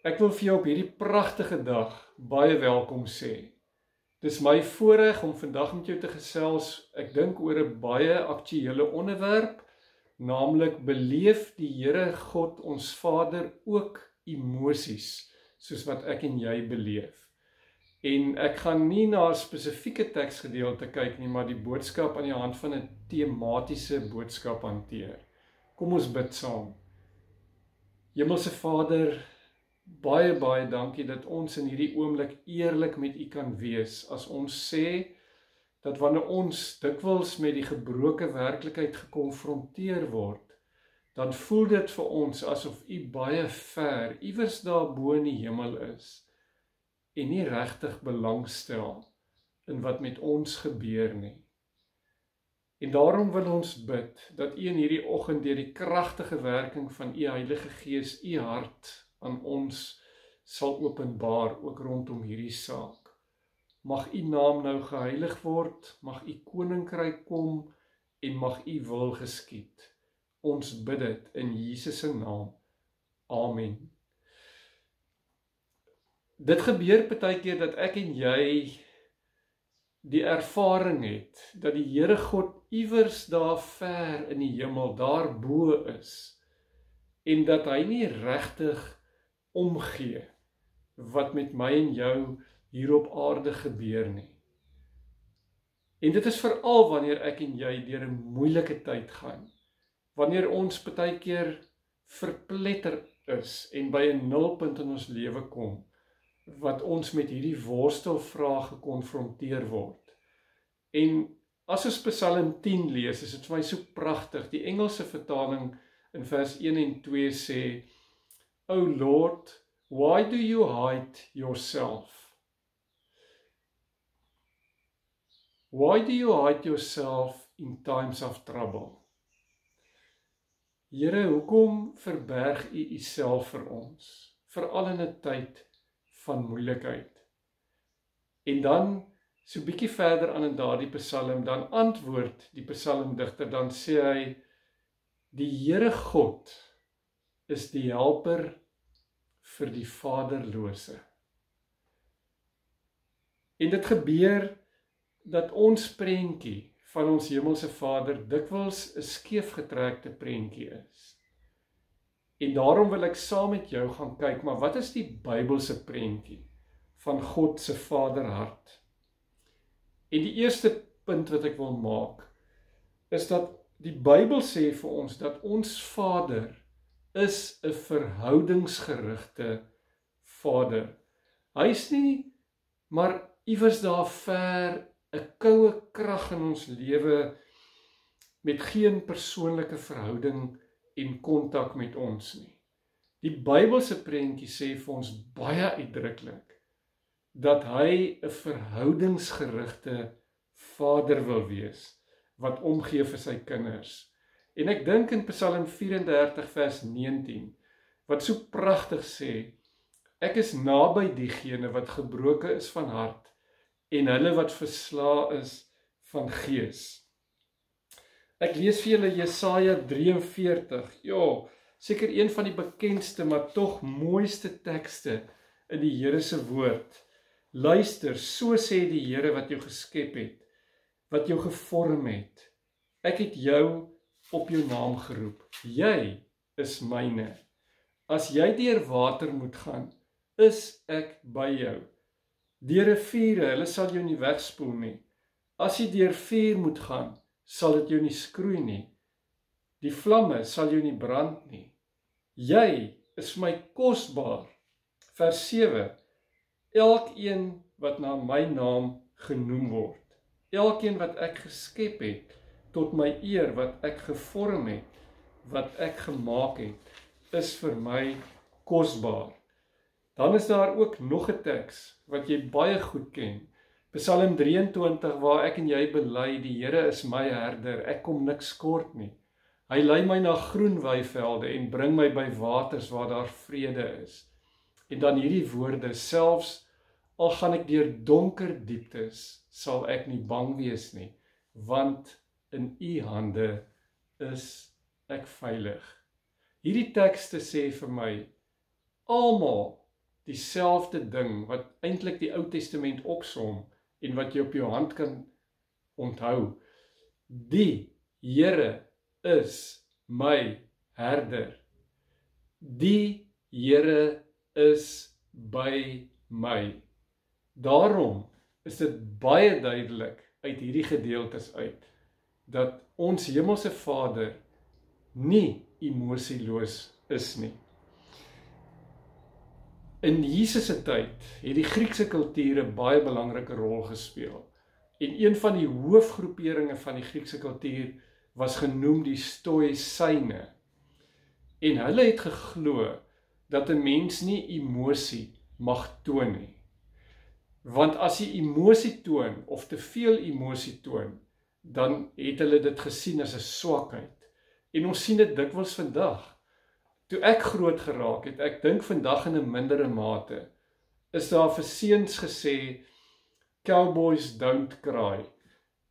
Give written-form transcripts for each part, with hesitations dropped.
Ek wil vir jou op hierdie pragtige dag baie welkom sê. Dis my voorreg om vandag met jou te gesels, ek dink oor 'n baie aktuële onderwerp, naamlik beleef die Here God ons Vader ook emosies, soos wat ek en jy beleef. En ek gaan nie na 'n spesifieke teksgedeelte kyk nie, maar die boodskap aan die hand van 'n tematiese boodskap hanteer. Kom ons bid saam. Hemelse Vader, baie dankie dat ons in hierdie oomblik eerlik met U kan wees, as ons sê, dat wanneer ons dikwels met die gebroke werklikheid gekonfronteer word, dan voel dit vir ons asof U baie ver, iewers daarbo in die hemel is, en nie regtig belangstel in wat met ons gebeur nie. En daarom wil ons bid, dat U in hierdie oggend deur die kragtige werking van U Heilige Gees, U hart aan ons sal openbaar, ook rondom hierdie saak. Mag U naam nou geheilig word, mag U koninkryk kom, en mag U wil geskied. Ons bid dit in Jesus se naam. Amen. Dit gebeur partykeer dat ek en jy die ervaring het, dat die Here God iewers daar ver in die hemel, daarbo is, en dat hy nie regtig omgee wat met my en jou hier op aarde gebeur nie. En dit is veral wanneer ek en jy deur 'n moeilike tyd gaan, wanneer ons partykeer verpletter is en by 'n nulpunt in ons lewe kom, wat ons met hierdie worstelvraag gekonfronteer word. En as ons Psalm 10 lees, is dit vir my so pragtig. Die Engelse vertaling in vers 1 en 2 sê, "O Lord, why do you hide yourself? Why do you hide yourself in times of trouble?" Here, hoekom verberg U Uself vir ons, veral in 'n tyd van moeilikheid? En dan, so bietjie verder aan in daardie Psalm, dan antwoord die psalmdigter, dan sê hy, die Here God is die helper vir die vaderlose. En dit gebeur dat ons prentjie van ons hemelse Vader dikwels 'n skeefgetrekte prentjie is. En daarom wil ek saam met jou gaan kyk, maar wat is die Bybelse prentjie van God se Vaderhart? En die eerste punt wat ek wil maak, is dat die Bybel sê vir ons dat ons Vader is 'n verhoudingsgerigte Vader. Hy is nie maar iewers daar ver, 'n koue krag in ons lewe met geen persoonlike verhouding en kontak met ons nie. Die Bybelse prentjie sê vir ons baie uitdruklik dat hy 'n verhoudingsgerigte Vader wil wees, wat omgee vir sy kinders. En ek dink in Psalm 34 vers 19, wat so pragtig sê, ek is naby diegene wat gebroke is van hart, en hulle wat versla is van gees. Ek lees vir julle Jesaja 43, seker een van die bekendste, maar tog mooiste tekste in die Here se woord. Luister, so sê die Here wat jou geskep het, wat jou gevorm het. Ek het jou op jou naam geroep. Jy is myne. As jy deur water moet gaan, is ek by jou. Deur riviere, hulle sal jou nie wegspoel nie. As jy deur vuur moet gaan, sal dit jou nie skroei nie. Die vlamme sal jou nie brand nie. Jy is my kosbaar. Vers 7. Elkeen wat na my naam genoem word. Elkeen wat ek geskep het, tot my eer, wat ek gevorm het, wat ek gemaak het, is vir my kosbaar. Dan is daar ook nog 'n teks wat jy baie goed ken. Psalm 23 waar ek en jy bely, die Here is my herder, ek kom niks kort nie. Hy lei my na groen weivelde en bring my by waters waar daar vrede is. En dan hierdie woorde, selfs al gaan ek deur donker dieptes, sal ek nie bang wees nie, want in U hande is ek veilig. Hierdie tekste sê vir my, almal dieselfde ding wat eintlik die Ou Testament opsom en wat jy op jou hand kan onthou. Die Here is my herder. Die Here is by my. Daarom is dit baie duidelik uit hierdie gedeeltes uit, dat ons hemelse Vader nie emosieloos is nie. In Jesus se tyd het die Griekse kultuur 'n baie belangrike rol gespeel. En een van die hoofgroeperinge van die Griekse kultuur was genoem die Stoïsyne. En hulle het geglo dat 'n mens nie emosie mag toon nie. Want as jy emosie toon of te veel emosie toon, dan het hulle dit gesien as 'n swakheid. En ons sien dit dikwels vandag. Toe ek groot geraak het, ek dink vandag in 'n mindere mate, is daar vir seuns gesê, cowboys don't cry.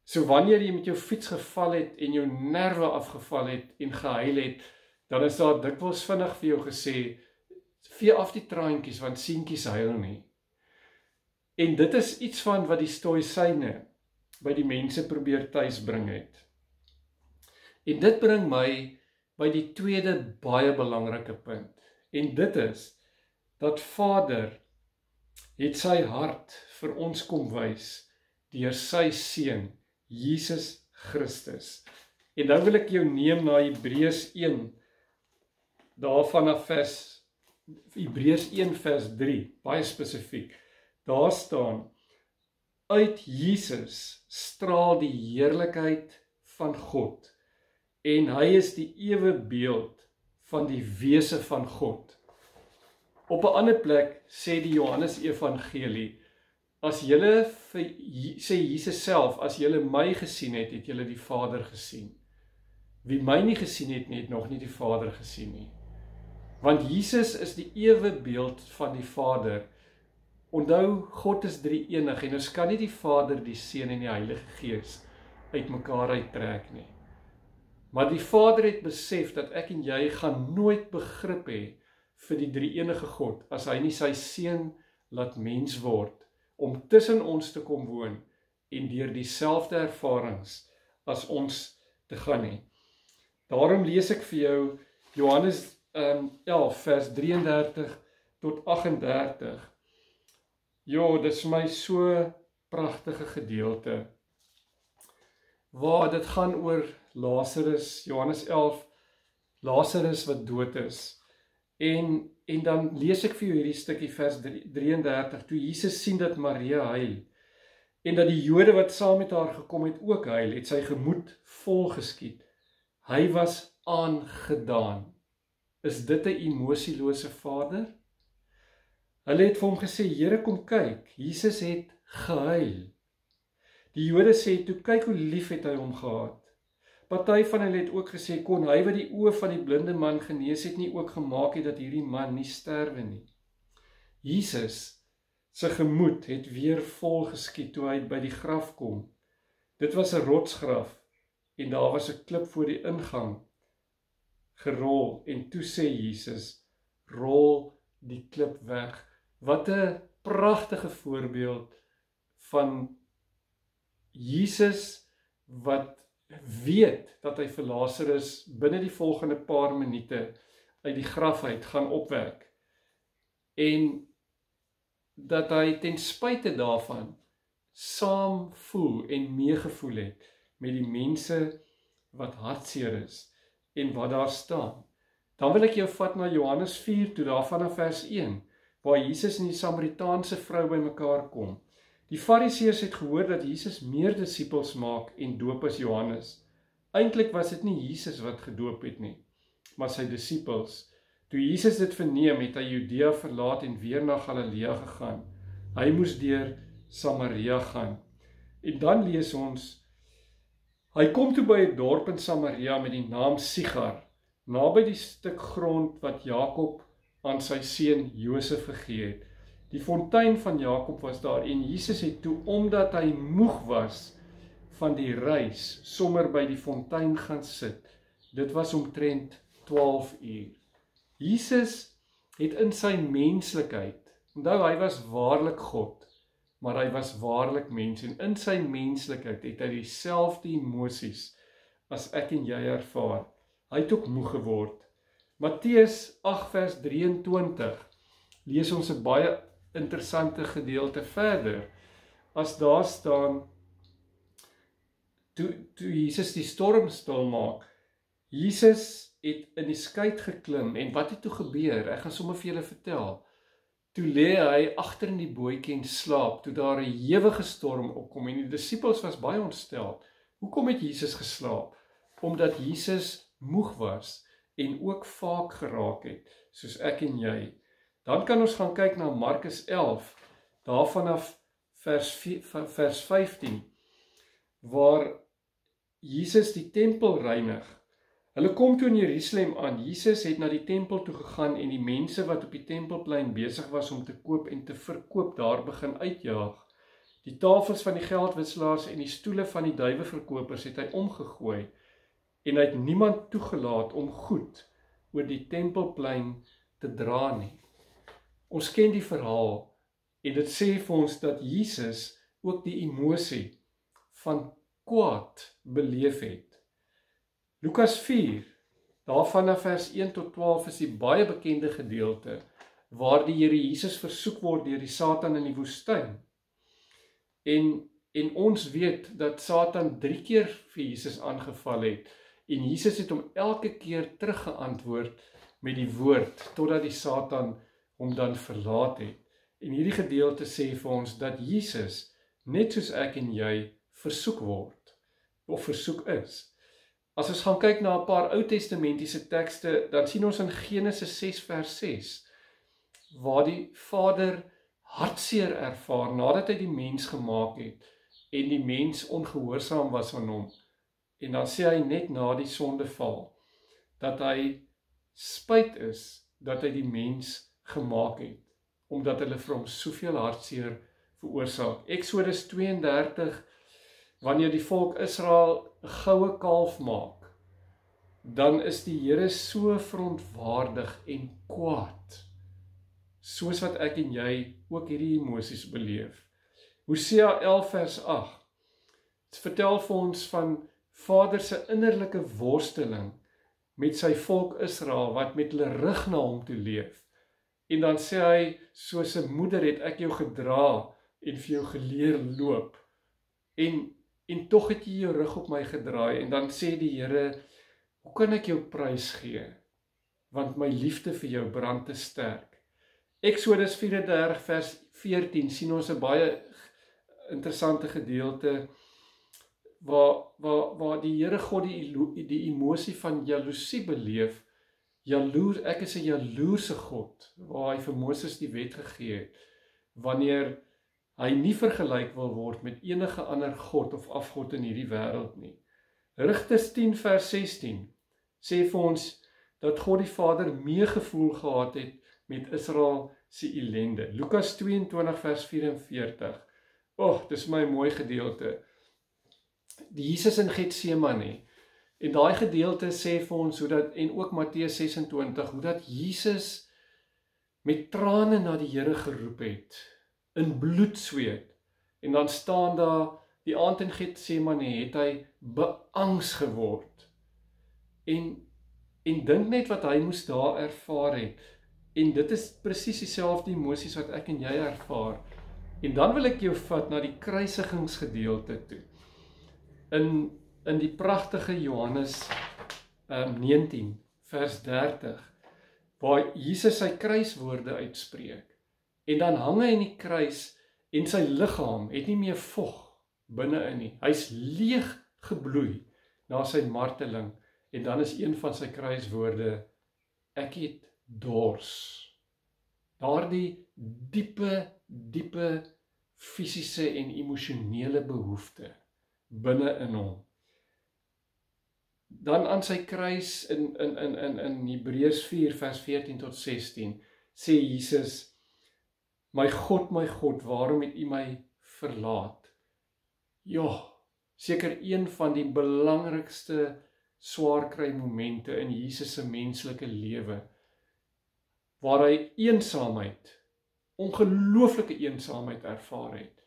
So wanneer jy met jou fiets geval het en jou nerve afgeval het en gehuil het, dan is daar dikwels vinnig vir jou gesê, vee af die traantjies, want seentjies huil nie. En dit is iets van wat die Stoïsyne by die mense probeer tuisbring het. En dit bring my by die tweede baie belangrike punt. En dit is, dat Vader het sy hart vir ons kom wys, deur sy seun, Jesus Christus. En nou wil ek jou neem na Hebreërs 1, daarvan af Hebreërs 1 vers 3, baie spesifiek. Daar staan, uit Jesus straal die heerlikheid van God, en hy is die ewebeeld van die wese van God. Op 'n ander plek sê die Johannes Evangelie, as julle, sê Jesus self, as julle my gesien het, het julle die Vader gesien. Wie my nie gesien het nie, het nog nie die Vader gesien nie. Want Jesus is die ewebeeld van die Vader. Onthou, God is drie-enig en ons kan nie die Vader, die Seun en die Heilige Gees uit mekaar uittrek nie. Maar die Vader het besef dat ek en jy gaan nooit begrip hê vir die drie-enige God as hy nie sy Seun laat mens word om tussen ons te kom woon en deur dieselfde ervarings as ons te gaan hê. Daarom lees ek vir jou Johannes 11 vers 33 tot 38. Jo, dit is my so pragtige gedeelte, waar dit gaan oor Lazarus, Johannes 11, Lazarus wat dood is. En dan lees ek vir jou hierdie stukkie vers 33, toe Jesus sien dat Maria huil, en dat die Jode wat saam met haar gekom het ook huil, het sy gemoed vol geskiet. Hy was aangedaan. Is dit 'n emosielose Vader? Hulle het vir hom gesê, Here, kom kyk, Jesus het gehuil. Die Jode sê, toe kyk hoe lief het hy hom gehad. Party van hulle het ook gesê, kon hy wat die oë van die blinde man genees het nie ook gemaak het dat hierdie man nie sterwe nie. Jesus se gemoed het weer vol geskiet toe hy by die graf kom. Dit was 'n rotsgraf en daar was 'n klip voor die ingang gerol en toe sê Jesus, rol die klip weg. Wat 'n pragtige voorbeeld van Jesus wat weet dat hy vir Lazarus binne die volgende paar minute uit die graf uit gaan opwek. En dat hy ten spyte daarvan saam voel en meegevoel het met die mense wat hartseer is en wat daar staan. Dan wil ek jou vat na Johannes 4 toe, daar vanaf vers 1, waar Jesus en die Samaritaanse vrou by mekaar kom. Die Fariseërs het gehoor dat Jesus meer disippels maak en doop as Johannes. Eintlik was dit nie Jesus wat gedoop het nie, maar sy disippels. Toe Jesus dit verneem, het hy Judea verlaat en weer na Galilea gegaan. Hy moes deur Samaria gaan. En dan lees ons, hy kom toe by 'n dorp in Samaria met die naam Sigar, naby die stuk grond wat Jakob aan sy seun Josef gegee het. Die fontein van Jakob was daar en Jesus het toe, omdat hy moeg was van die reis, sommer by die fontein gaan sit. Dit was omtrent 12 uur. Jesus het in sy menslikheid Onthou, hy was waarlik God, maar hy was waarlik mens, en in sy menslikheid het hy dieselfde emosies as ek en jy ervaar. Hy het ook moeg geword. Matteus 8 vers 23 lees ons 'n baie interessante gedeelte verder, as daar staan, toe Jesus die storm stil maak, Jesus het in die skei geklim, en wat het toe gebeur? Ek gaan sommer vir julle vertel. Toe lê hy agter in die bootjie en slaap, toe daar 'n ewige storm opkom, en die disippels was baie ontstel. Hoekom het Jesus geslaap? Omdat Jesus moeg was, en ook vaak geraak het, soos ek en jy. Dan kan ons gaan kyk na Markus 11, daar vanaf vers 15, waar Jesus die tempel reinig. Hulle kom toe in Jerusalem aan. Jesus het na die tempel toe gegaan en die mense wat op die tempelplein besig was om te koop en te verkoop daar begin uitjaag. Die tafels van die geldwisselaars en die stoele van die duiweverkopers het hy omgegooi, en hy het niemand toegelaat om goed oor die tempelplein te dra nie. Ons ken die verhaal, en dit sê vir ons dat Jesus ook die emosie van kwaad beleef het. Lukas 4, daarvan na vers 1 tot 12 is die baie bekende gedeelte, waar die Here Jesus versoek word deur die Satan in die woestyn. En ons weet dat Satan 3 keer vir Jesus aangeval het, en Jesus het hom elke keer teruggeantwoord met die woord, totdat die Satan hom dan verlaat het. En hierdie gedeelte sê vir ons dat Jesus, net soos ek en jy, versoek word, of versoek is. As ons gaan kyk na 'n paar Ou Testamentiese tekste, dan sien ons in Genesis 6 vers 6, waar die Vader hartseer ervaar, nadat hy die mens gemaak het, en die mens ongehoorsaam was aan hom. En dan sê hy net na die sondeval, dat hy spyt is, dat hy die mens gemaak het, omdat hulle vir hom soveel hartseer veroorsaak. Exodus 32, wanneer die volk Israel 'n goue kalf maak, dan is die Here so verontwaardig en kwaad, soos wat ek en jy ook hierdie emosies beleef. Hosea 11 vers 8, het vertel vir ons van Vader se innerlike worsteling met sy volk Israel, wat met hulle rug na hom toe leef. En dan sê hy, soos 'n moeder het ek jou gedra en vir jou geleer loop. En tog het jy jou rug op my gedraai. En dan sê die Here, hoe kan ek jou prys gee? Want my liefde vir jou brand te sterk. Exodus 34 vers 14 sien ons 'n baie interessante gedeelte, waar die Here God die emosie van jaloesie beleef. Ek is 'n jaloerse God, waar hy vir Moses die wet gegee het, wanneer hy nie vergelyk wil word met enige ander God of afgod in hierdie wêreld nie. Rigters 10 vers 16 sê vir ons dat God die Vader meegevoel gehad het met Israel se ellende. Lukas 22 vers 44. Dis my mooi gedeelte. Die Jesus in Getsemane. En daai gedeelte sê vir ons en ook Matteus 26, hoe dat Jesus met trane na die Here geroep het, in bloedsweet. En dan staan daar, die aand in Getsemane het hy beangs geword. En dink net wat hy moes daar ervaar het. En dit is presies dieselfde emosies wat ek en jy ervaar. En dan wil ek jou vat na die kruisigingsgedeelte toe. In die pragtige Johannes 19 vers 30, waar Jesus sy kruiswoorde uitspreek. En dan hang hy in die kruis en sy liggaam het nie meer vog binne-in nie. Hy's leeg gebloei na sy marteling. En dan is een van sy kruiswoorde, ek het dors. Daardie diepe fisiese en emosionele behoefte binne in hom. Dan aan sy kruis in Hebreërs 4 vers 14 tot 16 sê Jesus, my God, waarom het U my verlaat? Ja, seker een van die belangrikste swaarkry momente in Jesus se menslike lewe, waar hy eensaamheid ongelooflike eensaamheid ervaar het.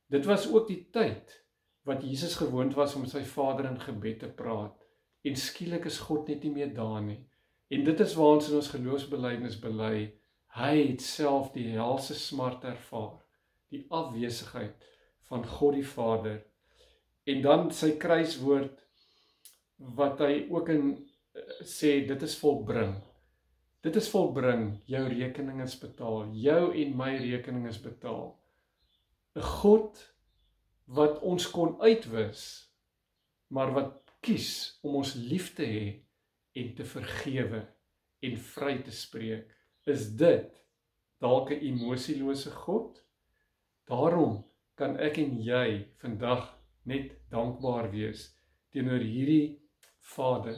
Dit was ook die tyd wat Jesus gewoond was om sy Vader in gebed te praat, en skielik is God net nie meer daar nie. En dit is waar ons in ons geloofsbelijdenis bely, hy het self die helse smart ervaar, die afwesigheid van God die Vader, en dan sy kruiswoord, wat hy ook in sê, dit is volbring. Dit is volbring, jou rekening is betaal, jou en my rekening is betaal. 'n God wat ons kon uitwis, maar wat kies om ons lief te hê en te vergewe en vry te spreek. Is dit dalk 'n emosielose God? Daarom kan ek en jy vandag net dankbaar wees teenoor hierdie Vader.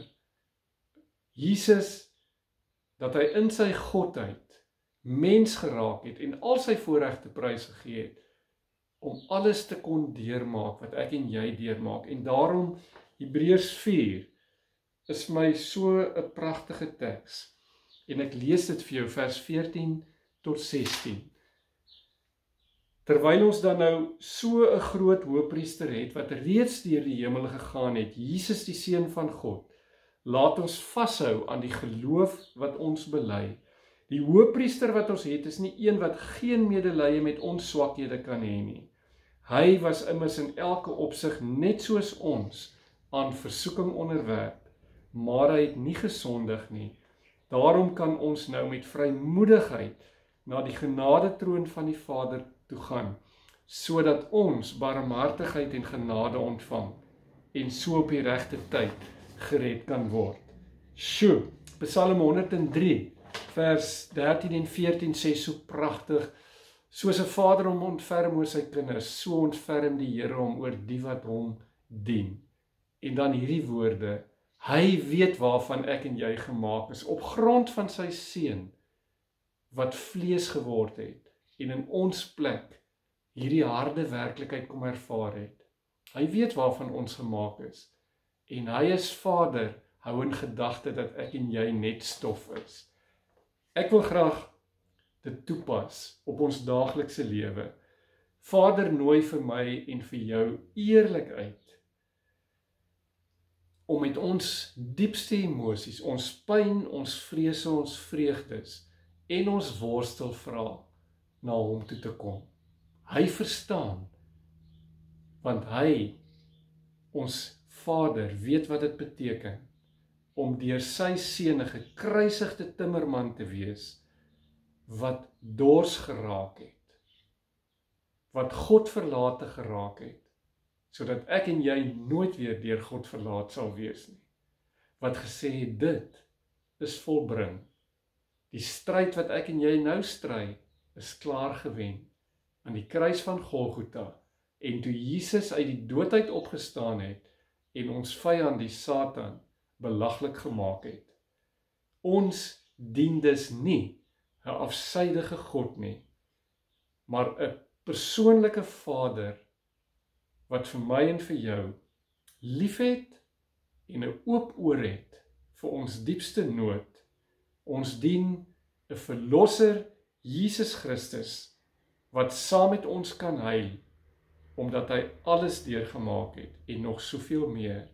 Jesus, dat hy in sy godheid mens geraak het en al sy voorregte prys gegee het, om alles te kon deurmaak wat ek en jy deurmaak. En daarom, Hebreërs 4, is my so 'n pragtige teks. En ek lees dit vir jou, vers 14 tot 16. Terwyl ons dan nou so 'n groot hoëpriester het, wat reeds deur die hemel gegaan het, Jesus die Seun van God, laat ons vashou aan die geloof wat ons bely. Die hoëpriester wat ons het, is nie een wat geen medelee met ons swakhede kan hê nie. Hy was immers in elke opsig net soos ons aan versoeking onderwerp, maar hy het nie gesondig nie. Daarom kan ons nou met vrymoedigheid na die genadetroon van die Vader toe gaan, sodat ons barmhartigheid en genade ontvang, en so op die regte tyd gered kan word. Sjoe, Psalm 103, vers 13 en 14 sê so pragtig, soos 'n vader hom ontferm oor sy kinders, so ontferm die Here hom oor die wat hom dien. En dan hierdie woorde, hy weet waarvan ek en jy gemaak is, op grond van sy Seun, wat vlees geword het, en in ons plek hierdie harde werklikheid kom ervaar het. Hy weet waarvan ons gemaak is, en hy is Vader, hou in gedagte dat ek en jy net stof is. Ek wil graag dit toepas op ons daaglikse lewe. Vader, nooi vir my en vir jou eerlik uit, om met ons diepste emosies, ons pyn, ons vrese, ons vreugdes en ons worstel vra na hom toe te kom. Hy verstaan, want hy, ons Vader, weet wat dit beteken om deur sy Seun 'n gekruisigde timmerman te wees, wat dors geraak het, wat God verlate geraak het, sodat ek en jy nooit weer deur God verlaat sal wees nie. Wat gesê het, dit is volbring. Die stryd wat ek en jy nou stry, is klaar gewen aan die kruis van Golgotha, en toe Jesus uit die doodheid opgestaan het, en ons vyand die Satan belaglik gemaak het. Ons dien dus nie 'n afsydige God nie, maar 'n persoonlike Vader, wat vir my en vir jou liefhet en 'n oop oor het vir ons diepste nood. Ons dien 'n verlosser, Jesus Christus, wat saam met ons kan huil, omdat hy alles deurgemaak het en nog soveel meer,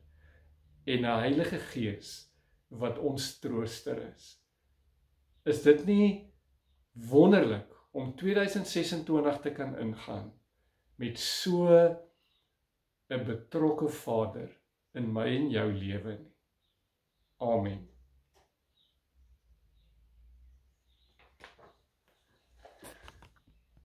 en 'n Heilige Gees wat ons trooster is. Is dit nie wonderlik om 2026 te kan ingaan met so 'n betrokke Vader in my en jou lewe nie? Amen.